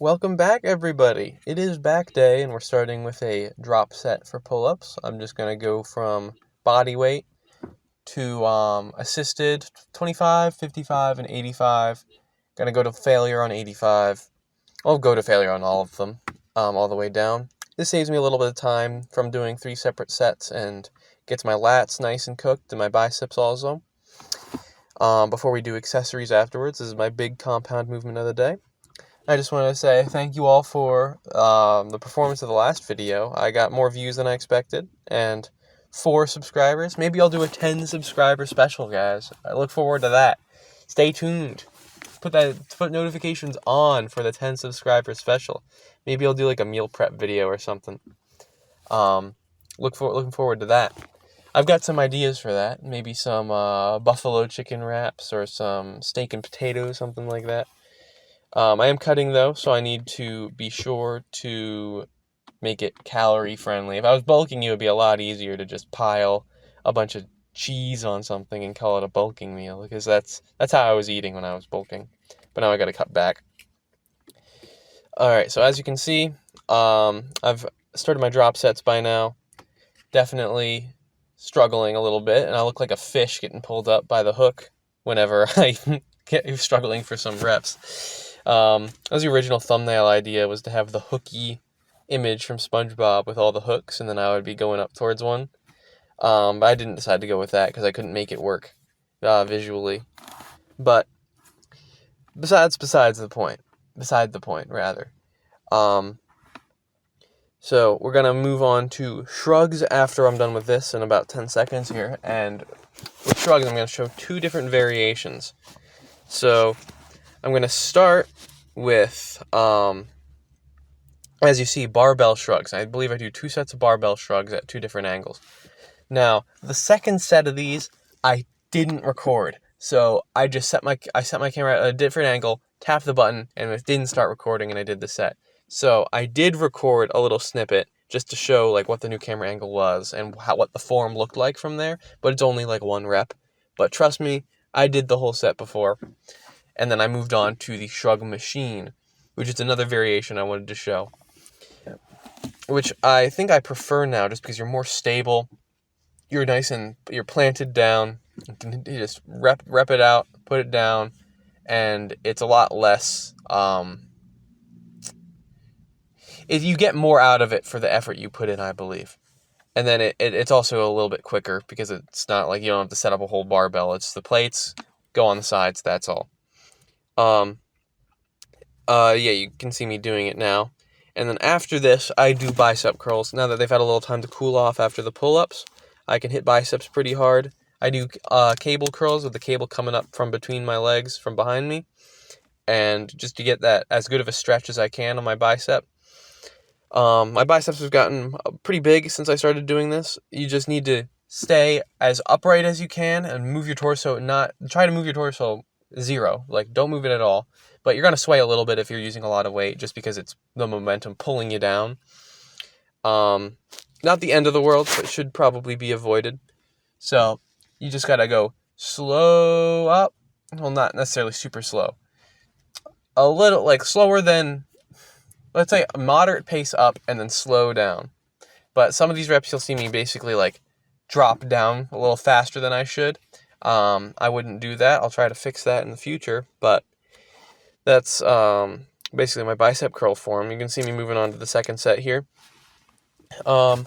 Welcome back, everybody. It is back day, and we're starting with a drop set for pull-ups. I'm just going to go from body weight to assisted 25, 55, and 85. Going to go to failure on 85. I'll go to failure on all of them, all the way down. This saves me a little bit of time from doing 3 separate sets and gets my lats nice and cooked and my biceps also. Before we do accessories afterwards, this is my big compound movement of the day. I just wanted to say thank you all for the performance of the last video. I got more views than I expected, and 4 subscribers. Maybe I'll do a 10 subscriber special, guys. I look forward to that. Stay tuned. Put notifications on for the 10 subscriber special. Maybe I'll do like a meal prep video or something. Looking forward to that. I've got some ideas for that. Maybe some buffalo chicken wraps or some steak and potatoes, something like that. I am cutting though, so I need to be sure to make it calorie friendly. If I was bulking, it would be a lot easier to just pile a bunch of cheese on something and call it a bulking meal, because that's how I was eating when I was bulking. But now I got to cut back. Alright, so as you can see, I've started my drop sets by now. Definitely struggling a little bit, and I look like a fish getting pulled up by the hook whenever I get struggling for some reps. That was the original thumbnail idea, was to have the hooky image from SpongeBob with all the hooks, and then I would be going up towards one. But I didn't decide to go with that because I couldn't make it work visually. But beside the point, rather. So we're gonna move on to shrugs after I'm done with this in about 10 seconds here. And with shrugs, I'm gonna show 2 different variations. So I'm going to start with, as you see, barbell shrugs. I believe I do 2 sets of barbell shrugs at 2 different angles. Now, the second set of these, I didn't record. So I just set my camera at a different angle, tapped the button, and it didn't start recording, and I did the set. So I did record a little snippet just to show like what the new camera angle was and what the form looked like from there, but it's only like 1 rep. But trust me, I did the whole set before. And then I moved on to the shrug machine, which is another variation I wanted to show, which I think I prefer now just because you're more stable. You're nice and you're planted down. You can just rep it out, put it down, and it's a lot less. If you get more out of it for the effort you put in, I believe. And then it's also a little bit quicker because it's not like you don't have to set up a whole barbell. It's the plates, go on the sides, that's all. Yeah, you can see me doing it now. And then after this, I do bicep curls. Now that they've had a little time to cool off after the pull-ups, I can hit biceps pretty hard. I do cable curls with the cable coming up from between my legs from behind me. And just to get that as good of a stretch as I can on my bicep. My biceps have gotten pretty big since I started doing this. You just need to stay as upright as you can and move your torso, try to move your torso 0. Like, don't move it at all. But you're going to sway a little bit if you're using a lot of weight, just because it's the momentum pulling you down. Not the end of the world, but it should probably be avoided. So you just got to go slow up. Well, not necessarily super slow. A little, like, slower than, let's say, a moderate pace up and then slow down. But some of these reps, you'll see me basically, like, drop down a little faster than I should. I wouldn't do that. I'll try to fix that in the future, but that's basically my bicep curl form. You can see me moving on to the second set here. You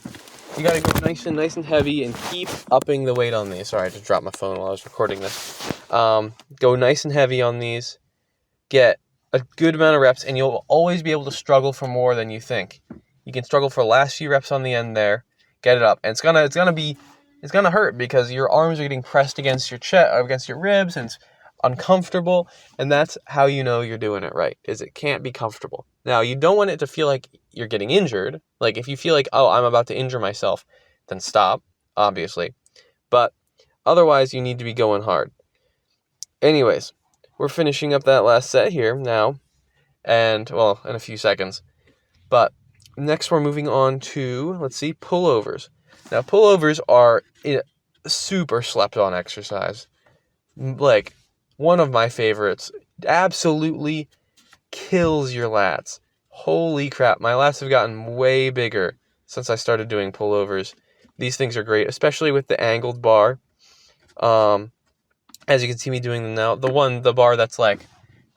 gotta go nice and heavy and keep upping the weight on these. Sorry, I just dropped my phone while I was recording this. Go nice and heavy on these. Get a good amount of reps, and you'll always be able to struggle for more than you think. You can struggle for the last few reps on the end there. Get it up, and it's gonna hurt because your arms are getting pressed against your chest, against your ribs, and it's uncomfortable. And that's how you know you're doing it right, is it can't be comfortable. Now, you don't want it to feel like you're getting injured. Like, if you feel like, oh, I'm about to injure myself, then stop, obviously. But otherwise, you need to be going hard. Anyways, we're finishing up that last set here now, and, well, in a few seconds. But next we're moving on to, let's see, pullovers. Now, pullovers are a super slept-on exercise. Like, one of my favorites. Absolutely kills your lats. Holy crap, my lats have gotten way bigger since I started doing pullovers. These things are great, especially with the angled bar. As you can see me doing them now, the bar that's like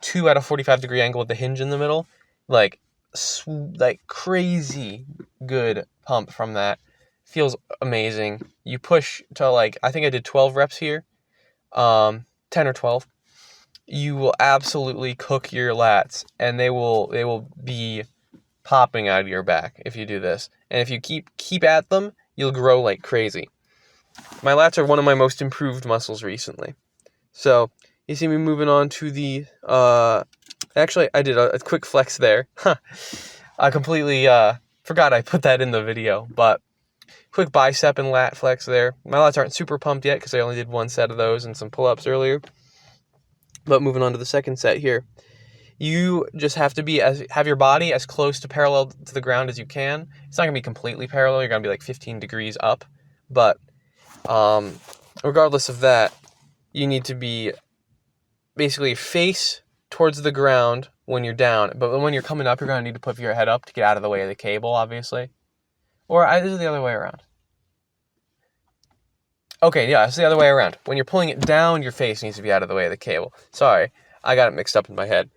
2 at a 45-degree angle with the hinge in the middle, like crazy good pump from that. Feels amazing. You push to like, I think I did 12 reps here, 10 or 12. You will absolutely cook your lats, and they will be popping out of your back if you do this. And if you keep at them, you'll grow like crazy. My lats are one of my most improved muscles recently. So you see me moving on to the actually I did a quick flex there. I completely forgot I put that in the video, but quick bicep and lat flex there. My lats aren't super pumped yet because I only did one set of those and some pull-ups earlier. But moving on to the second set here, you just have to have your body as close to parallel to the ground as you can. It's not gonna be completely parallel. You're gonna be like 15 degrees up, but regardless of that, you need to be basically face towards the ground when you're down. But when you're coming up, you're gonna need to put your head up to get out of the way of the cable, obviously. Or is it the other way around? Okay, yeah, it's the other way around. When you're pulling it down, your face needs to be out of the way of the cable. Sorry, I got it mixed up in my head.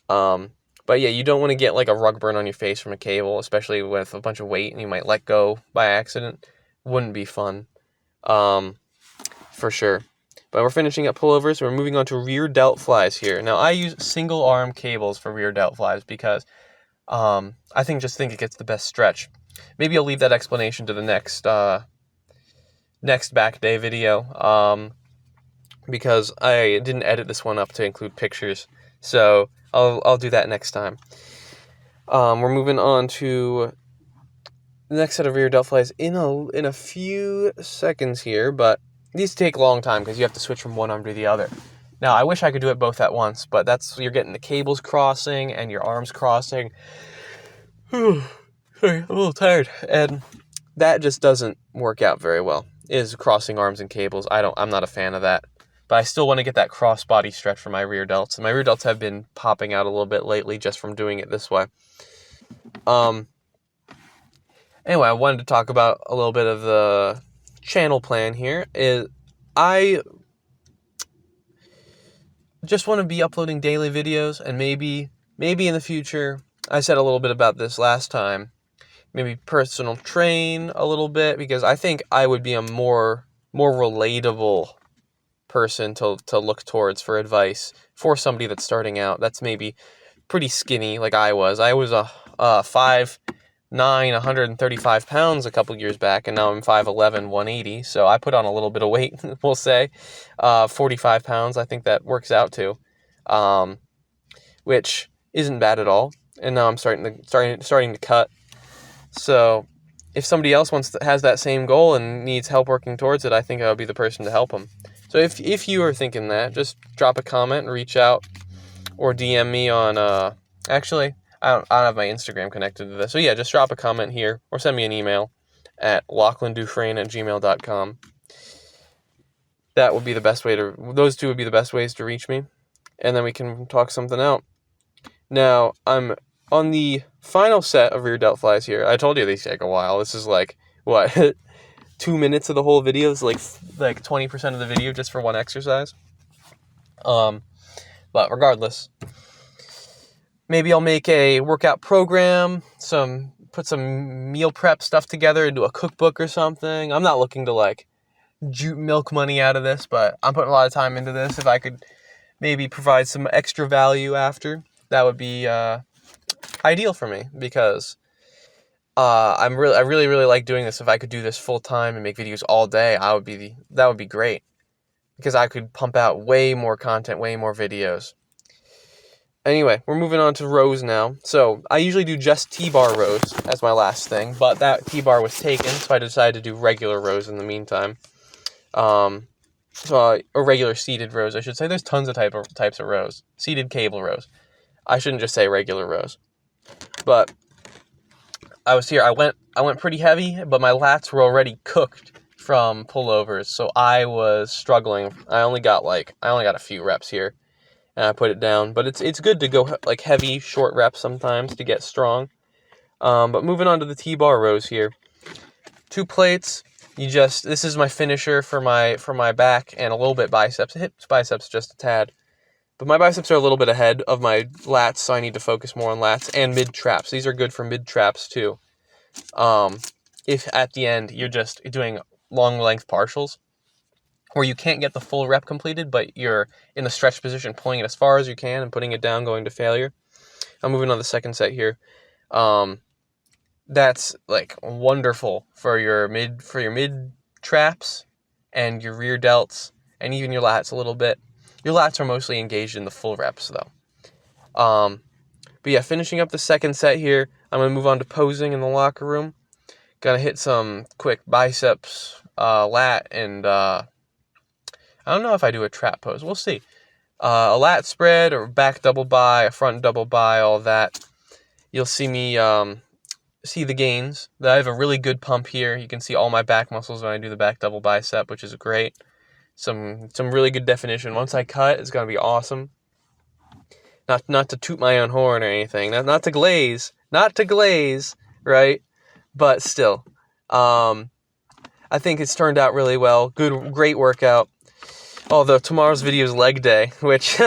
But yeah, you don't want to get like a rug burn on your face from a cable, especially with a bunch of weight and you might let go by accident. Wouldn't be fun, for sure. But we're finishing up pullovers. We're moving on to rear delt flies here. Now, I use single arm cables for rear delt flies because I think it gets the best stretch. Maybe I'll leave that explanation to the next back day video, because I didn't edit this one up to include pictures. So I'll do that next time. We're moving on to the next set of rear delt flies in a few seconds here, but these take a long time because you have to switch from one arm to the other. Now, I wish I could do it both at once, but you're getting the cables crossing and your arms crossing. Sorry, I'm a little tired. And that just doesn't work out very well, is crossing arms and cables. I'm not a fan of that. But I still want to get that cross-body stretch for my rear delts. And my rear delts have been popping out a little bit lately just from doing it this way. Anyway, I wanted to talk about a little bit of the channel plan here. I just want to be uploading daily videos, and maybe in the future, I said a little bit about this last time, maybe personal train a little bit, because I think I would be a more relatable person to look towards for advice for somebody that's starting out, that's maybe pretty skinny like I was. I was a 5'9", 135 pounds a couple years back, and now I'm 5'11", 180, so I put on a little bit of weight, we'll say. 45 pounds, I think that works out to, which isn't bad at all. And now I'm starting to cut. So if somebody else has that same goal and needs help working towards it, I think I would be the person to help them. So if you are thinking that, just drop a comment and reach out, or DM me on, actually, I don't have my Instagram connected to this. So yeah, just drop a comment here, or send me an email at lachlandufresne@gmail.com. That would be the best way those two would be the best ways to reach me, and then we can talk something out. Now, I'm on the final set of rear delt flies here. I told you these take a while. This is like, what, 2 minutes of the whole video? Is like 20% of the video just for one exercise. But regardless, maybe I'll make a workout program, put some meal prep stuff together and do a cookbook or something. I'm not looking to milk money out of this, but I'm putting a lot of time into this. If I could maybe provide some extra value after, that would be ideal for me, because I really like doing this. If I could do this full time and make videos all day, that would be great, because I could pump out way more content, way more videos. Anyway, we're moving on to rows now. So I usually do just T-bar rows as my last thing, but that T-bar was taken, so I decided to do regular rows in the meantime. Or regular seated rows, I should say. There's tons of types of rows. Seated cable rows. I shouldn't just say regular rows. But I went pretty heavy, but my lats were already cooked from pullovers, so I was struggling. I only got a few reps here. and I put it down. But it's good to go like heavy, short reps sometimes to get strong. But moving on to the T-bar rows here. 2 plates. This is my finisher for my back and a little bit biceps. Hips, biceps just a tad. But my biceps are a little bit ahead of my lats, so I need to focus more on lats and mid traps. These are good for mid traps too. If at the end you're just doing long length partials, where you can't get the full rep completed, but you're in the stretch position, pulling it as far as you can and putting it down, going to failure. I'm moving on the second set here. That's like wonderful for your mid traps and your rear delts and even your lats a little bit. Your lats are mostly engaged in the full reps though. But yeah, finishing up the second set here, I'm gonna move on to posing in the locker room. Gonna hit some quick biceps, lat, and I don't know if I do a trap pose. We'll see. A lat spread or back double bi, a front double bi, all that. You'll see me see the gains. I have a really good pump here. You can see all my back muscles when I do the back double bicep, which is great. Some really good definition. Once I cut, it's gonna be awesome. Not to toot my own horn or anything. Not to glaze, right? But still, I think it's turned out really well. Great workout. Although tomorrow's video is leg day, which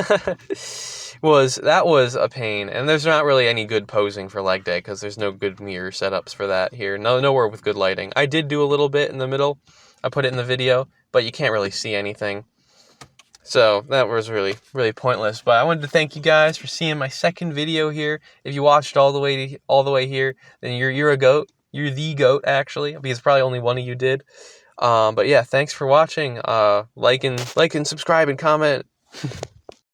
was a pain. And there's not really any good posing for leg day because there's no good mirror setups for that here. Nowhere with good lighting. I did do a little bit in the middle. I put it in the video, but you can't really see anything. So that was really, really pointless. But I wanted to thank you guys for seeing my second video here. If you watched all the way here, then you're a goat. You're the goat, actually, because probably only one of you did. But yeah, thanks for watching. Like and subscribe and comment.